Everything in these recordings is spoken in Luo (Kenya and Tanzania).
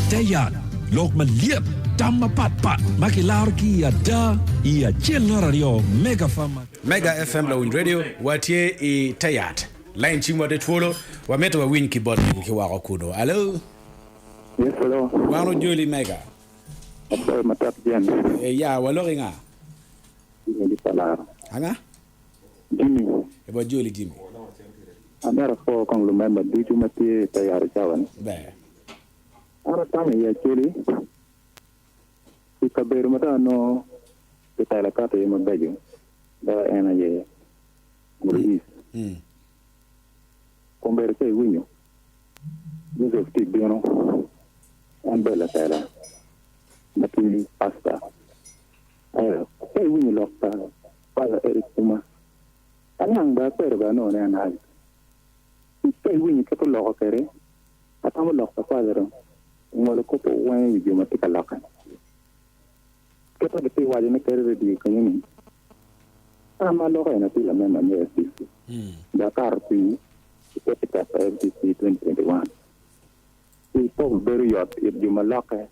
Tayat, lok meliep, tamma pat, makilarki ya da, ya chilna radio, Mega Fama. Mega FM la Win Radio, watie I Tayat. Line chimwa de twolo, wameto wa win keyboard mkiwa kuno. Hello? Yes, hello. Wano Juli Mega? Apa matap jan? Ya, walori nga? Jimmy Palar. Anga? Jimmy. Eba Juli Jimmy. Amera fo kong lumemba duju mati tayar jawan. Be. Ara tami ya chuli. Ikaberu mata no tayla kata yema beju. Da ena ye. Mulis. Komber kay winyo. Joseph T. Bino. Ambela tayla. Mati pasta. Ayo, kay winyo lokta. Pala Eric Kuma. Anang ba pero ba no na na. Kay winyo ka to loko kere. Atamo lokta padero. Ngolo ko po wan yu mati kalakan. Kaya kasi wala na kere di kanyo. Ama loko na pila mema ni FCC. Dakar pi ipetita sa FCC 2021. Ito very yacht yu malaka.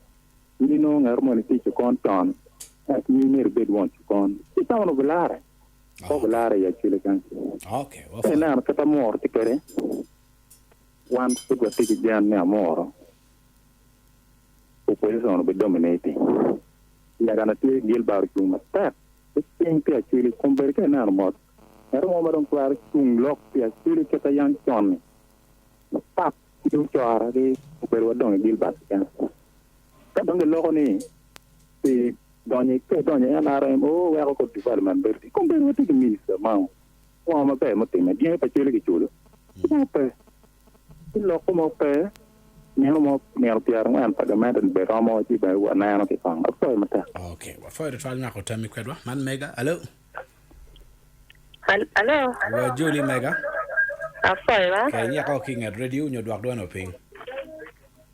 Hindi no ngarmo ni ticho konton. At ni bed want to con. Ito no belare. O belare ya chile kan. Okay, well. Na kata mor ti kere. Wan suga ti jan ne amoro. Opposition be dominating. Ya gana ti Gilbert kuma ta. Ting ti chile komberke na mo. Pero mo maron kwar tung lok ti chile kata yang chon. Pap tu chara di pero dong Gilbert kan. Kadang loko ni ti donye NRM wa ko development berti komber wati minister mau wa ma pe mo tinga dia pa chule ki chulo pe loko mo pe ne tiar man pa ga man be ramo ti ba wa na no ki fang so mata Okay, wa fa de twal na ko tami kwedwa man Mega. Hello? Hello? Wa Juli Mega? Afoy ba? Kaya ko king at radio nyo duak duan oping.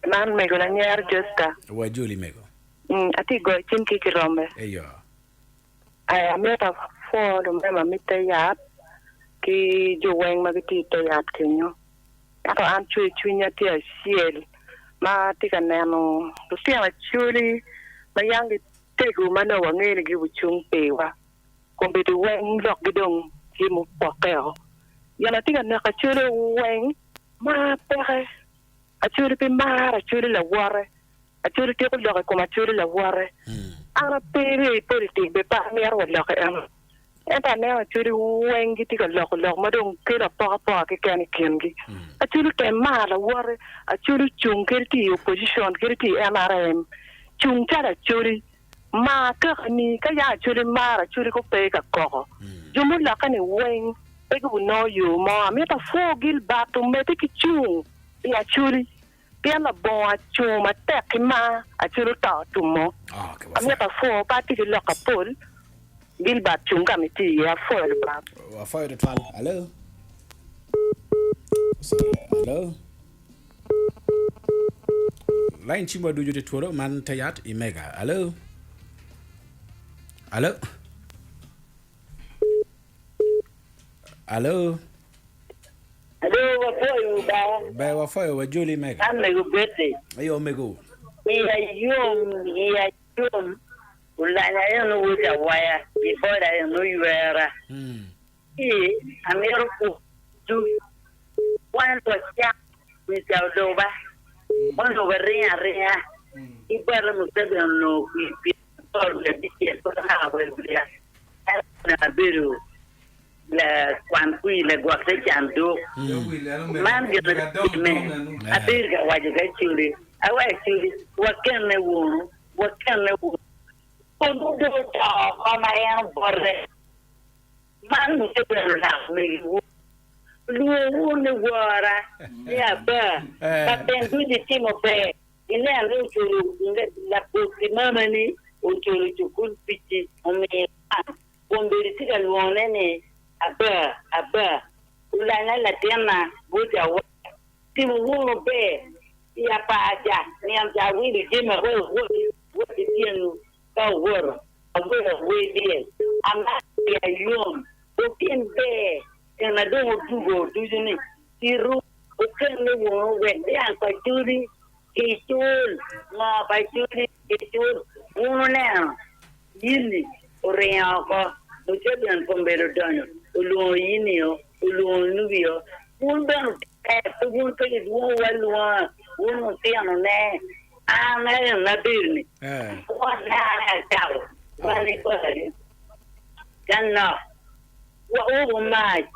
Man Mega la nyer justa. Wa Juli Mega? Ati go chin ki rombe. Eyo. Ay ameta fo do mema mitayat ki juweng magiti tayat kinyo. Ato an chunya ti asiel. Ma tika nano. Lusia chuli mayangi tegu mano wangeli gi wuchung pewa. Kombe du weng lok gidong ki mu pokeo. Yana tika na chuli weng ma pere. Achuli pe mara chuli la ware. Achuli te ko lok ko ma chuli la ware. Ara pere politik be pa mer wa lok am. Eta ne achuli weng gi tika lok madong kila pa ke kan kengi. Achuli te mara ware. Achuli chung kerti opposition kerti NRM. Chung tara achuli ma ka ni ka ya achuli mara achuli ko pe ka ko. Jumu la kan weng pe ko no you mo ameta fo Gilbert me te ki chung. Ya churi pia la bon a chuma tek ma a churu ta tumo amia ta fo pati ki loka pol Gilbert chunga miti ya fo le ba Wa fa de twal. Hello? Hello? Line chimwa duju de twolo man Tayat I Mega. Hello? Hello? Hello? Hello, wafoy ba? Ba wafoy wa Juli Mega. Am Mego bete. Ayo Mego. Iya yum. Ulanya yo wuja waya. Before I know you were. Amero ku du. Wan to ya. Mi ta do ba. Wan do ria. Ibara mo te no pi por le dije ko na ba ya. Na biru. La kwankui la gwakse chandu man gele me adirga wajiga chuli awa chuli wakene wonu kondo ta kama yan borre man te la me lu ne wara ya ba Mapenduzi timo be ile alo chulu la mama ni o chulu chukul pichi ome komberi tika luonene Aba, ulanya la tena buja wa timu wuro be ya paja ni amja wili jema wo tienu ka woro awero we die ama ya yom o tin be tena do dugo dujuni tiru o kene wo we ya ka juri Kichul, ma pachuli, kichul, una, yili, oreako, uchebian pombero dono, ulu yinio, ulu nubio, undan, tugun kaya duwa, unu tiano ne, na birni. Wana tao, wani kwari. Kanna, wa ubu maji,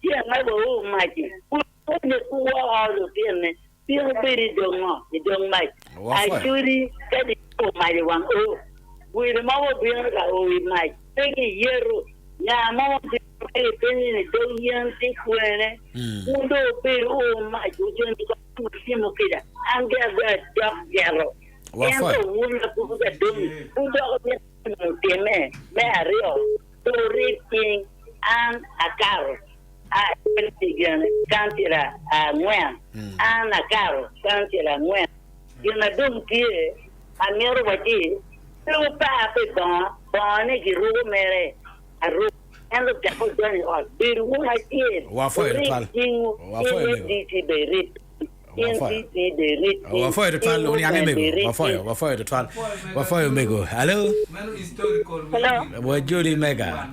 tia ngabo ubu maji, ule kuwa alu tiene, tia biri dong maji. Achuri kadi ubu maji wang u, wili mawa biri ka ubu maji, pegi yeru, ya mawa biri penye ni dong yang tikwene, undo biri ubu maji, ujian tika musimu kida, angga dok jero. Yang ubu kufuka dong, undo tiene, me ario. Reading and a carrot. I can't a when and a carrot, can't when. You know, don't care. I never what is. Through Papa Bonnie, room, a room, and the devil done all. Be who I did. What for it? Wafoyo mego. Hello. Hello. Wajuli mega.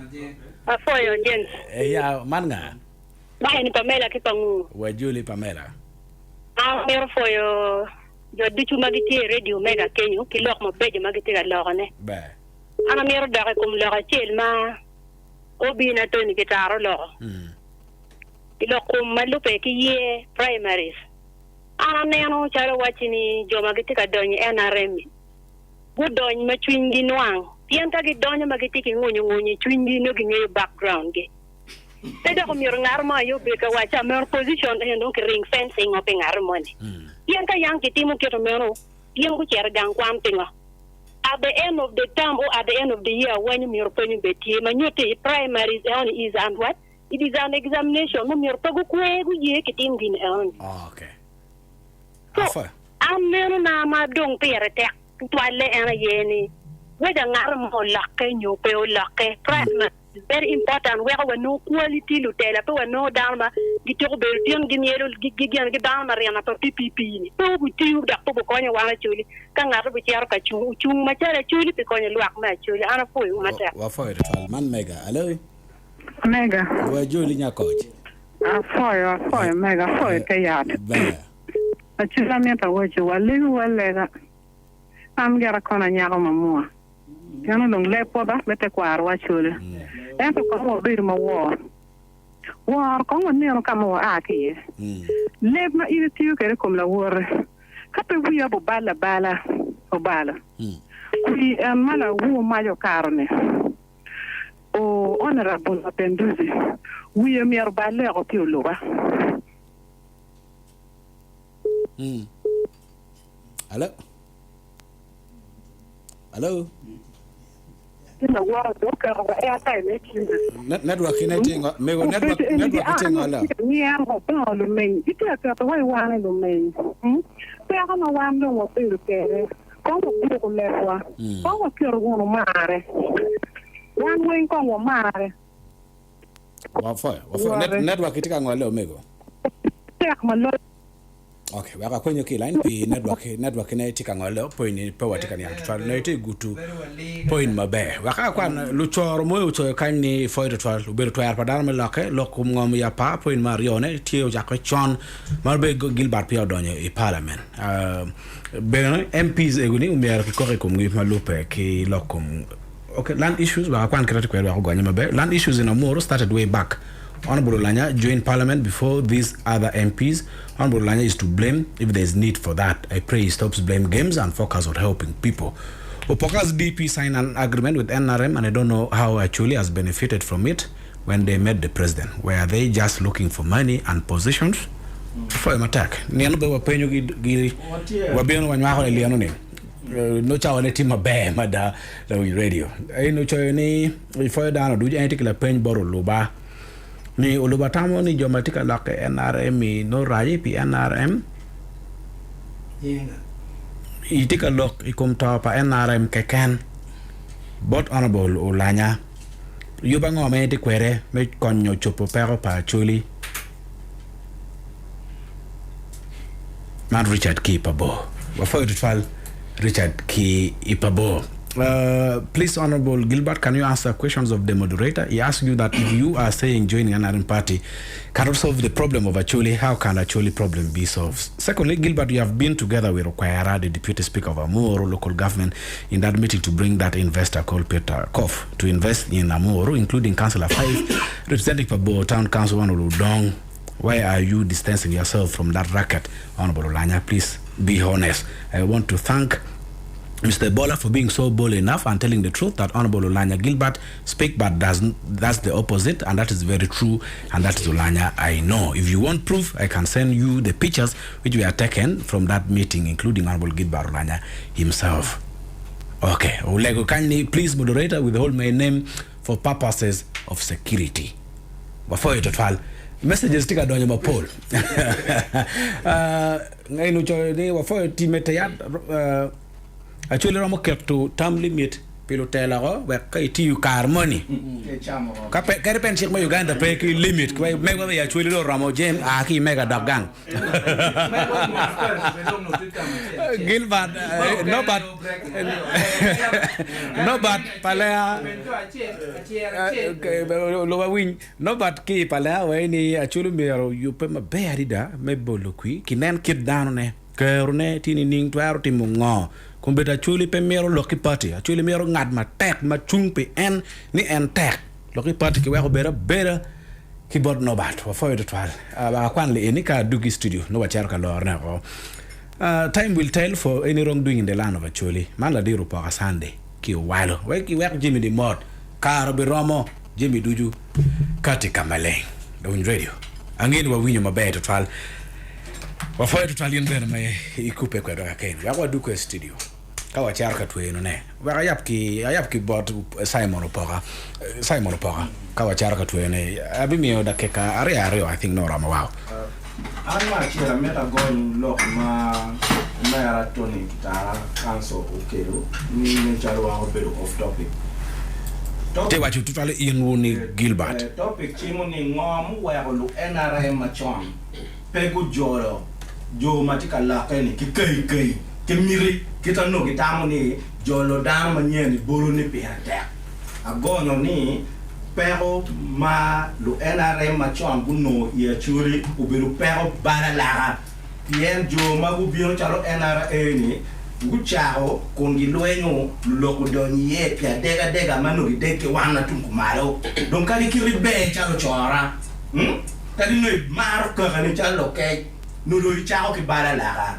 Afoyo Jens. Ya manga. Ni Pamela Kipangu. Wajuli Pamela. Mero foyo jo dichu magiti radio mega Kenya kilok mo beje magiti ga lokane. Ba. Ana mero dare kum loka chelma obi na to ni gitaro lo. Kilok kum malupe ki ye primaries. Ana neno charo wachini jo magiti ka donyi NRM. Budonyi ma chwingi nwang. Tienta gi donyo magiti ki ngunyi chwingi no gi ngeyo background gi. Teda ko mir ngarma yo be ka wacha mer position en donc ring fencing op ngarma ni. Tienta yang kitimu kito mero. Yang ku cher gang kwam tinga. At the end of the term or at the end of the year when you are penny beti manyote primaries on is and what? It is an examination. No mir pagu kwegu ye kitim gin on. Okay. So, I'm na ma dong pere tek toile ena yeni. Weda ngarmo lakke nyope o lakke primary is very important. We no quality lutela pe we no dalma gito be tiam giniero gigian gidalma riana pa PPP ni. To butiu da po konya wana chuli kan ngaro bu chiar ka chung ma chala chuli pe konya luak ma chuli ana po u mata. Wa fo it man mega. Hello. Mega. Wa juli nya coach. Afoyo mega foyo kayat. Ba. Achila meta woche waligu walega. Am gara kona nyago mamua. Yana dong lepoda bete kwar wachule. Ento komo bir ma war. War kongo neno kama wa aki. Leb ma iri tiyo kere kom la war. Kape wuya bo bala. Kui mala wuo mayo karone. O honorable Mapenduzi. Wuya mier bale o tiyo loba. Hello. Network connecting. Mego network connecting ala. Yeah, lo men. Ita ka to wai wana lo men. Pero no wando wo pero kere. Como ko lewa. Como kero wono mare. Wan wen ko wo mare. Wafo network itika ngwale mego. Tek malo. Okay, waka kwenye line pi network na itika ngole point pe watika ni actual na ite gutu point mabe waka kwa luchor mo ucho kanni foide twal ubero twar padar me lokum ngom ya pa point marione tio jako chon marbe Gilbert pia donye e parliament ben MPs eguni umiar ki kore kum ngi malupe ki lokum. Okay, land issues waka kwa nkirati kwa wako ganye mabe land issues in Amoro started way back. Honorable Olanya joined parliament before these other MPs. Honorable Olanya is to blame if there is need for that. I pray he stops blame games and focus on helping people. Opoka's DP signed an agreement with NRM and I don't know how ACHOLI has benefited from it when they met the president. Were they just looking for money and positions? For an attack. Niano be wapenyo giri wabiano wanywaho eliano ni. No chawa ne tima be mada la radio. No chawa ni before dano duja anything la pen boro luba. Ni ulubatamo ni jomatika lake NRM no raji pi NRM itika lok ikumta pa NRM keken bot honorable Olanya yuba ngome ti kwere me konyo chopo pero pa ACHOLI man Richard K. Ipabo. Before you tell Richard K. Ipabo. Please, Honorable Gilbert, can you answer questions of the moderator? He asked you that if you are saying joining another party cannot solve the problem of ACHOLI, how can ACHOLI problem be solved? Secondly, Gilbert, you have been together with Okwayara, the Deputy Speaker of Amuru local government, in that meeting to bring that investor called Peter Koff to invest in Amuru, including Councillor 5, representing Pabo, Town Council 1 Uludong. Why are you distancing yourself from that racket, Honorable Olanya? Please be honest. I want to thank Mr. Ebola for being so bold enough and telling the truth that Honorable Olanya Gilbert speak, but that's the opposite, and that is very true, and that is Olanya I know. If you want proof, I can send you the pictures which were taken from that meeting, including Honorable Gilbert Olanya himself. Okay, Olego, kindly please, moderator, withhold my name for purposes of security. Before you tell messages tika donyo mapol. Ngai no chone before teammate ya ACHOLI ramo to term limit pilotela go we kai ti car money ka pe ka pen chik mo Uganda pe ki limit ko me go ya ACHOLI ro ramo jem a ki mega dagang Gilbert no but palea lo win no but ki palea we ni ACHOLI mero you pe ma be arida me bolo qui ki nen kid down ne kerune tini ning twaro timungo kumbeta ACHOLI pe mero loki party ACHOLI mero ngad ma tek ma chung pe en ni en tek loki party ki wako bera ki bod no bat wa foyo twal ba kwan le ni ka dugi studio no wa char ka lor na ko time will tell for any wrongdoing in the land of ACHOLI man la diru pa Sunday ki walo we ki wak Jimmy di mod karo bi romo Jimmy duju kati kamale don radio angeni wa winyo mabeto twal wa foyo twal yen ber ma ikupe kwa do ken ya wa duko studio kawa charka tueno ne wa ayap ki bot Simon Opora kawa charka tueno abi mi oda keka are I think no rama wow anma chira meta gon lok ma era Tony kita council okelo ni ne charo wa obero off topic te wa chutu tale yen woni Gilbert topic chimo ni ngom wa ko lu NRM machon pego joro jo matika la kene ki kai ke miri kita no kita ni jolo dan manyeni bolo ni pihata agono ni pero ma lu NRM machon buno ya churi ubiru pero barala bien jo ma bu bio chalo NRA ni guchao kongi loenyo loko donye pia dega manu deke wana tunkumaro donc kali kiri be chalo chora kali no maro ka ni chalo ke no do chao ki barala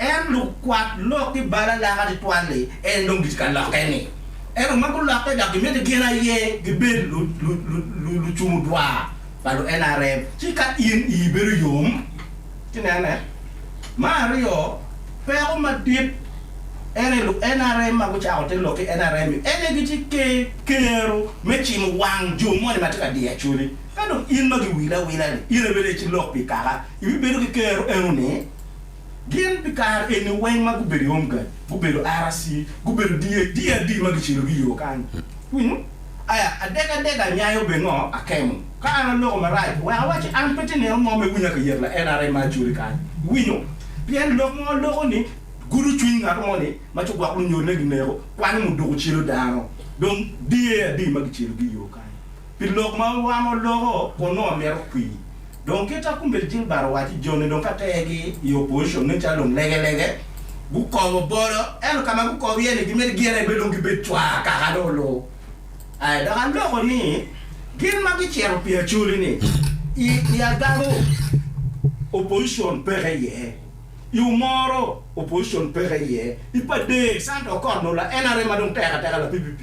en lu kwat lo ki barala di toile en dong diska la keni en ma ko la ke da ki mete gena ye gi be lu chumu dwa ba lu NRM ci ka in i beru yom tinene mario pero ma dip ene lu NRM ma ko chao te lo ki NRM ene gi ci ke kero me ci mu wang jo mo ni matika di ACHOLI kado in ma gi wila ni ire bele ci lo pi kara i beru ki kero enu ne gen pikar ene wen ma guberi omga gubero arasi gubero dia ma gichiro giyo kan winu aya adega nyayo bengo akemu ka an lo ma right wa wachi an pete ne mo me wunya ka yerla NRM ma juri kan winu bien lo ni guru twinga mo ni ma ci gwa lu nyor ne ginero kwani mu dogo chiro dano donc dia ma gichiro giyo kan pi lo ma wa mo lo ko no mer kwi donc kita kumbel jin barwati jone donc ategi yo position ne chalo lege bu ko boro en kama bu ko yene gimel giere be donc be twa ka gadolo ay da kan lo ni gin ma gi chero pi ACHOLI ni ya gago opposition pereye yu moro opposition pereye ipa de santo corno la NRM ma donc terra la PPP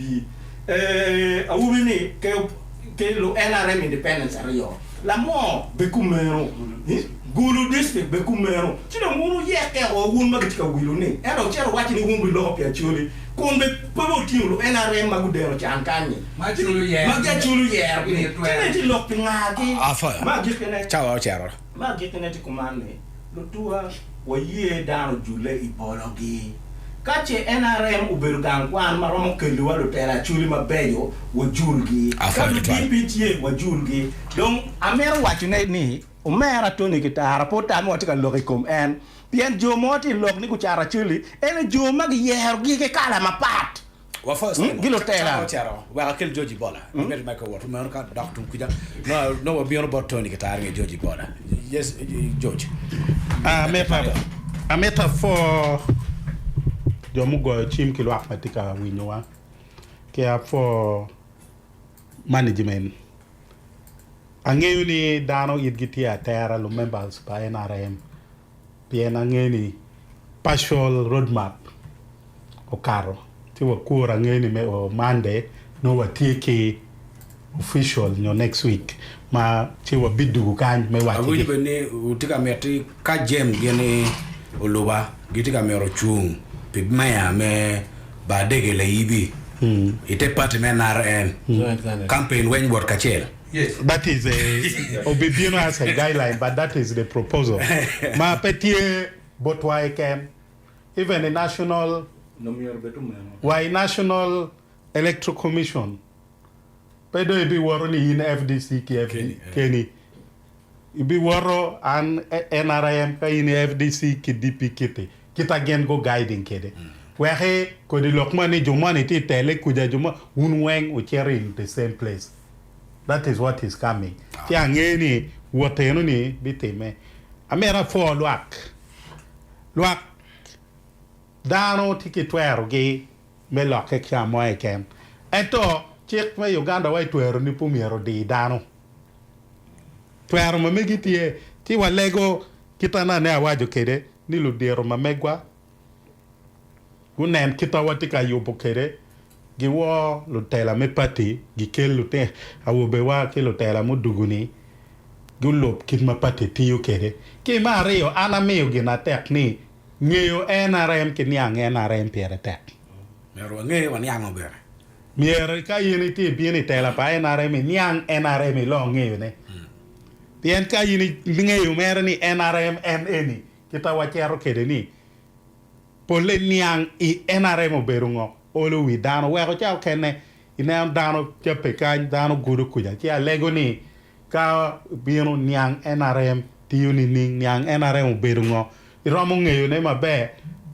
awubini ke lo NRM independence ario la mo be kumero gulu district be kumero chino munu yeke o gun magitika wilu ni ero chero wachi ni wumbi lo pi ACHOLI kombe pabo tiulo NRM magudero chankani machulu ye tene ti lo pingaki afa magikene chao chero magikene ti kumane lo tua waye dano jule ipologi kache NRM uberugan kwan maromo kelu walo tera ACHOLI mabeyo wajulgi kalu DPTA wajulgi donc amero wachine ni umera Tony kita rapota mo tika logikom en pien jo moti lok ni ku chara chili ene jo mag yer gi ke kala mapat wa first gilo tela charo wa kel Joji Bola met ma ko wat ma ka doctor ku ja no wa bion bot toni ka tar ngi Joji Bola yes George a metaphor jo mu go chim kilo akmatika winyowa ke for management angeyu ni dano idgiti a terra lo members pa NRM pien angeni partial roadmap o caro ti wa kura ngeni me o Monday no wa tiki official no next week ma ti wa bidu kan me wa ti bene utika meti ka jem gene oluba gitika mero chung pi maya me ba dege le ibi ite party men NRM campaign when word kachel. Yes, that is a obedience as a guideline, but that is the proposal. Ma petit but why can even the national electoral commission pedo ibi waro ni in FDC Kenny ibi waro an NRM ka in FDC ki DP kita gen go guiding kede wahe ko di lokmani jumani ti tele kuja juma unweng ucheri in the same place. That is what is coming. Kia ngeni woteno ni bitime. Amera for luak dano tiki twero gi me loke kia moe ken. Eto chik me Uganda wai twero ni pumiero di dano. Twero mamegitie ti walego kitana ne awajo kede ni ludero mamegwa. Unen kita watika yubo kede. Giwo lutela me pati gikel lute awube wa ke lutela mu duguni gulop kin ma pati tiyo kede ki ma reo ana meo gina tek ni ngeyo NRM ki niang NRM pere tek mero ngeyo wa niang obere miere ka yini ti bieni tela pa NRM niang NRM lo ngeyo ne bien ka yini ngeyo mere ni NRM NN kita wachero kede ni pole niang I NRM oberungo olo wi dano weko chao kene ina dano chepe kan dano guru kuja kia lego ni ka bieno niang NRM tiyo ni niang NRM berungo iromo ngeyo ne mabe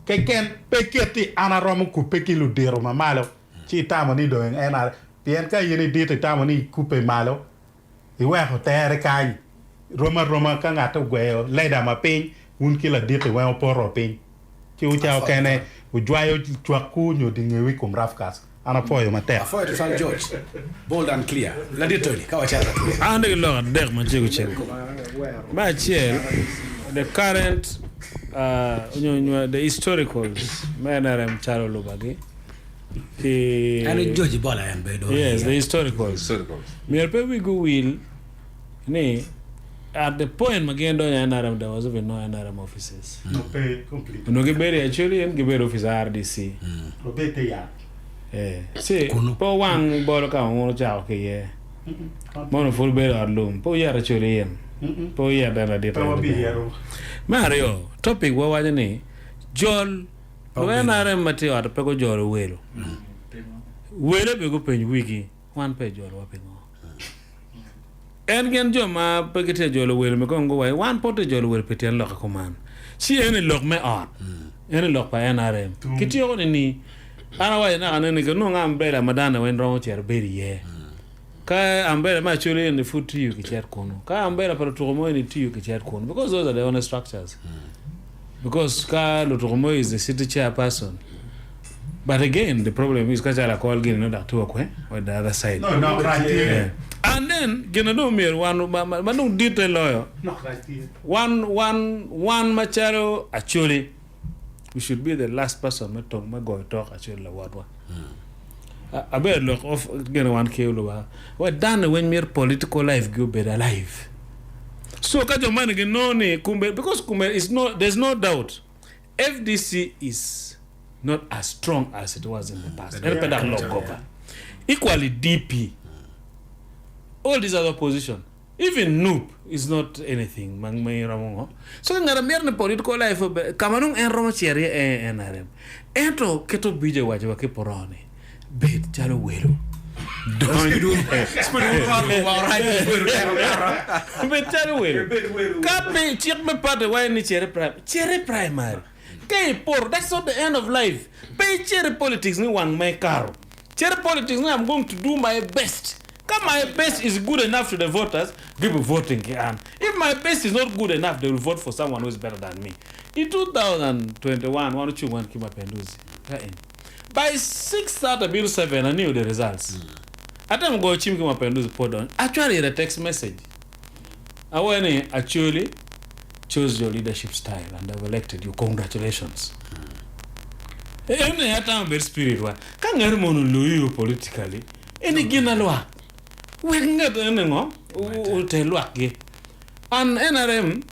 keken peketi ana romo kupeki ludero mamalo chi tamo ni doing NRM pien ka yini dite tamo ni kupe malo iweko tere kan roma ka ngata gweyo leda mapiny un kila dite weo poro piny ki uchao kene ujwayo chwaku nyo dingewi kum rafkas ana foyo mate foyo to San George bold and clear la ditoni kawa chara ande lo der man chego ba chiel the current the historicals manarem charo lobagi and George Bola and bedo yes the historicals me pe we go will ni at the point magendo NRM there was even no NRM offices. No pay complete. No Gilbert actually and Gilbert office RDC. No pay te ya. See, po wang bolo ka mo chao ke ye. Mono full bed or loom. Po ya actually yen. Po ya dana data. Mario, topic wa ni Jol lo NRM mati or pe ko jol welo. Welo be go pen wiki one page jol wa pengo. En gen joma pekete jolo wel me kongo wai wan pote jolo wel peten lok command si ene lok me on ene lok pa NRM kitiyo ni ana wai na anene ke no ngambela madana wen ro cher beri ye ka ambela ma chule in the foot to you ki cher kono ka ambela para to mo ni tiyu ki cher kono because those are the honest structures because ka Luturumo is the city chairperson. But again, the problem is because Akol getting another two or the other side. No, not right here. And then, Genado Mir, one no detail lawyer. Not right here. One Macharo, actually, we should be the last person to talk actually what one. I better look off again one kilo. What done when mere political life go better alive. So Kajo man again no Kumbe because Kumbe is no there's no doubt. FDC is not as strong as it was in the past. Equally DP. All these other positions. Even Noop is not anything. So ngara mere political life kamanung en romo cheri NRM. Ento keto bije waje wake porone. Bet chalo welo. Better way. Kape check me part why ni cherry primary. Kay poor, that's not the end of life. Pay cherry politics ni one my car. Cherry politics ni I'm going to do my best. Come my best is good enough to the voters, people voting. And if my best is not good enough, they will vote for someone who is better than me. In 2021, one to one Mapenduzi. By 6:37, I knew the results. At time go chim Mapenduzi put on. Actually, the text message. I went actually chose your leadership style and I've elected you. Congratulations. Any time very spirit wa. Can you mono politically? Any gina loa. We get anything. And NRM,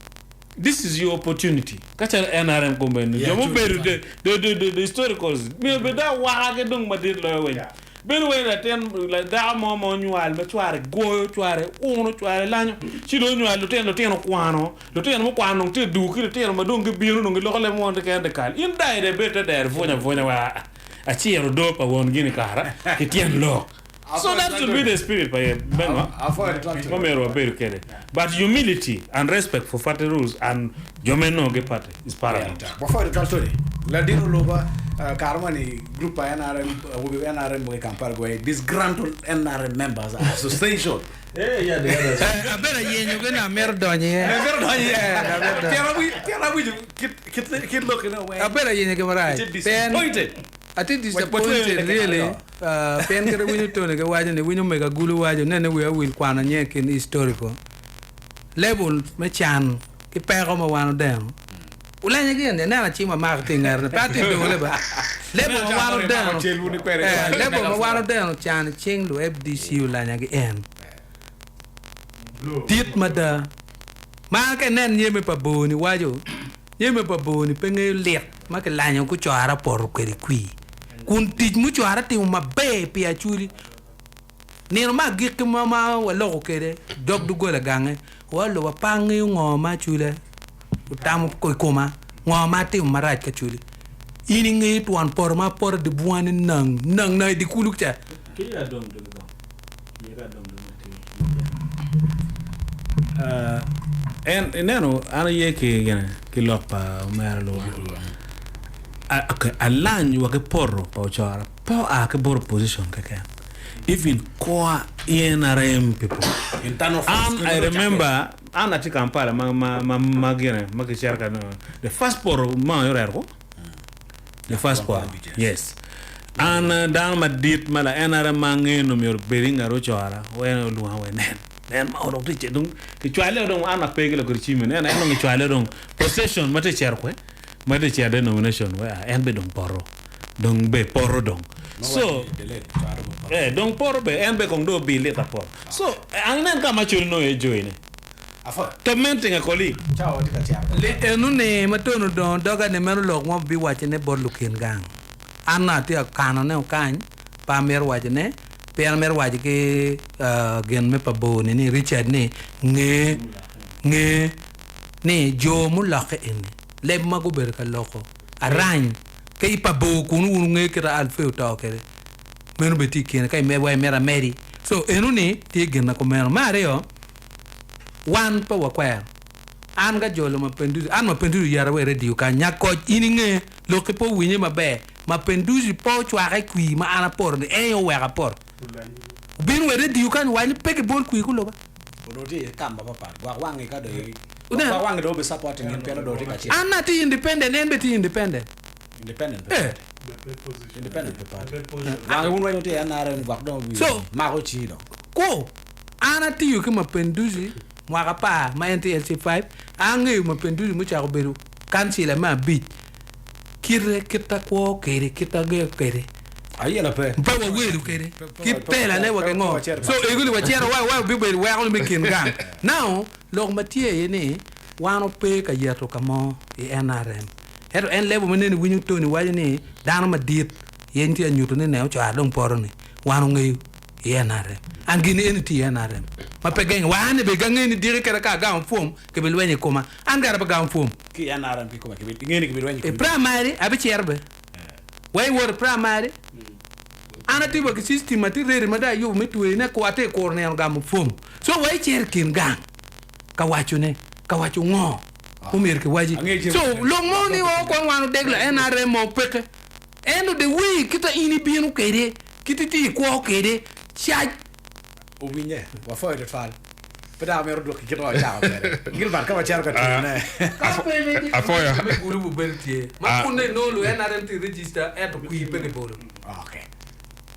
this is your opportunity. Catch an NRM company. The historicals. Me be that wahage dong madid lowe. Ben way that like that mama nyual me tware go tware uno tware lanyo. Chi do nyual lo ten kwano. Lo ten mo kwano te du ki ten ma dong bi no ngi lo le mo de kan de kal. In dai de beta der vonya wa. A chiero do pa won gini kara. Ki tien lo. So that should be the spirit by Benwa. But humility and respect for party rules and Jomeno get party is paramount. Before the story, Ladino Loba, Carmani group by NRM we can Paraguay, disgruntled NRM members association. Yeah, I better you gonna merdonye. Keep looking away. I better you get right. Disappointed. I think disappointed really. Pen kere winu tone ke waje ne winu mega gulu waje ne we will kwana nyeke ni historical. Level me chan ke pero ma wano den. Olanya gen ne na chima marketing er party do leba. Level ma wano den. Level ma wano den chan ching do FDC Olanya ge en. Tit mada. Ma ke nen yeme pa boni wajo. Yeme pa boni penge let ma ke lanya ku chara por kweri kwi. Kun tij mu chara ti ma be pi achuri ni ma gik ma wa lo kere dog du gola gange wa lo wa pangi ngo ma chule utam ko koma ngo ma ti ma raj ka chuli ini ngi tuan por ma por de buan nang na di kuluk cha ki ya dom de ko ni ra dom de en enano ana yeke gene ki lopa ma lo Alanya wa ke porro pa ochara pa a ke bor position keke even core NRM people and I remember ana ti Kampala ma gene ma ke cerca no the first por ma yorero the first por yes and down ma dit mala NRM ma ngeno mi beringa ro chara when lu ha wenen then ma ro ti dung ti chwale dong ana pegelo ko chimi ne na no chwale dong possession ma te cerco Made chia denomination where and be dong poro dong be poro dong so dong poro be and be kong do be later poro so anen kama churi no e join commenting ACHOLI ciao tika tia le enu ne matono don doga ne mero lok mo bi wache ne bor lukin gang anna ti akano ne kan pa mer wache ne pe mer wache ke gen me pa bo ni Richard ne nge ne jo mu lak en le mago berka loko arany kay pa bo kunu nge kira alfeu ta kere menu beti ken kay me way mera meri so enu ni ti gena ko mer mario wan pa wa kwa an ga jolo Mapenduzi yara we radio ka nyako ininge lo ke po winye Mapenduzi po chwa ka kwi ma ana por de en yo wa rapport bin we radio kan wani peke bol kwi ku lo ba odoti kamba papa wa wangi ka de wa wangi do be supporting in pelo do tika chia anna ti independent en beti independent papa wangi won wa yote NRM wa do so ma ko chi do ko ana ti yu ke Mapenduzi mwaka pa ma NTLC5 ange Mapenduzi mu cha ko beru kansila ma bit kire kita ko kere kita ge kere ayi la pe ba wa weru kere ki pela ne wa ke ngo so eguli wa chero wa bi be wa ko mi kin gang now lo matie ne wano pe ka yeto kamo e NRM heto en lebo menene winyu toni waje ne dano ma dit yenti anyuto ne ne cha dong poro ne wano ngi e NRM angini enti NRM ma pe geng wane be gangeni dire kera ka gam fom ke be lwenye koma angara ba gam fom ki NRM pi koma ke be ngeni ke be lwenye e primary abi cherbe way wor primary ana tiba ki system ati rere mada yo metwe ne ko ate ko ne gam fom so wai cher kin gang ka wacho ngo umer ke waji so lo mo ni wo ko wanu degla enare mo peke endo de wi kita ini binu kede kititi ko kede cha o winye wa fo de fal pada me rodo ki to ja Gilbert ka wachar ka tine afoya me guru bu bertie ma kunne no lo enare ti register et ku pele bolo okay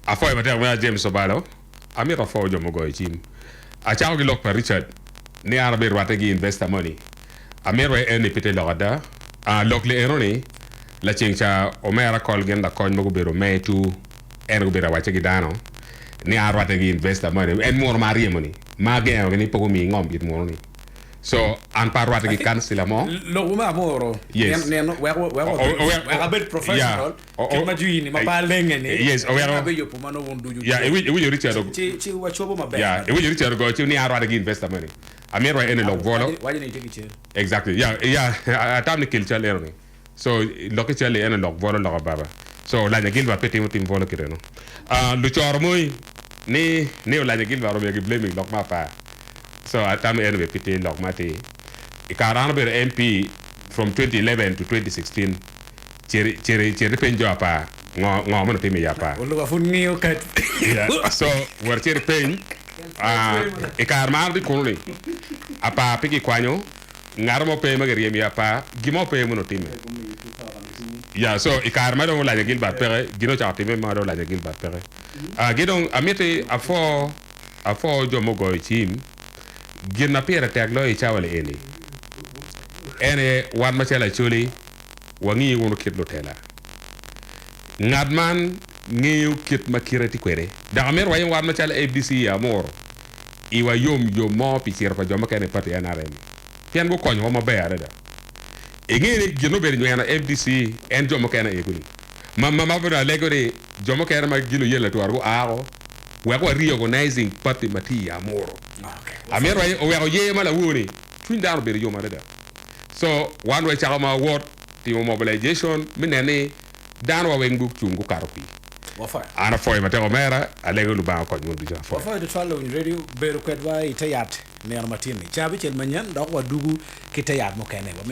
afoya mate ma James Obalo amira fo jo mo go chim a chaw gi lok pa Richard ne arbe rwate gi investor money amero ene pete logada a lokle eroni la chencha omera kol genda kon mo bero metu en go bera wache gidano ni arwate gi investor money en mor mari money ma gen ni pogo mi ngom bit mor ni so an parwate gi kansila mo lo ma moro ne no we bit professional ke ma juini ma pa lenge ni yes o wero be yo puma no wondu ju ya e wi Richard ci wa chobo ma be ya e wi Richard go ci ni arwate gi investor money amero ene lok volo waje ni tegi chen exactly atam ni kil chale ni so loke chale ene lok volo lo baba so la Gilbert peti mutim volo kireno lu chor moy ni la Gilbert ro be blaming lok ma pa so atam ene be peti lok mati ikarana be MP from 2011 to 2016 chere penjo apa ngo mo timi ya pa lu ga fun niu kat so wer chere pen ikar mar di kuni apa pigi kwanyo ngarmo pe magari mi apa gimo pe mo time ya so ikar ma do la Gilbert pere gino cha time ma do la Gilbert pere gidon amete afo jo mo go team gina pere tag lo i chawale ene wan ma chala chuli wangi wono kit lotela ngadman ngiu kit makirati kwere da amer wayin wan ma chala ABC ya moro iwa yom mo pichir pa joma kene pati NRM pian go konyo mo beare da ngene gino ber nyana FDC en joma kene eguni mama bra legore joma kene ma gino yela to argo ago we ko reorganizing party mati ya moro amer wayin o we ye mala woni twin down ber yoma da so one way chama word the mobilization minene dan wa wengu chungu karopi ana foi mateo mera alego lu ba ko ndu ja foi de twalo ni radio beru kwedwa itayat ne armatini chabi chen manyan dok wa dugu kitayat mo kene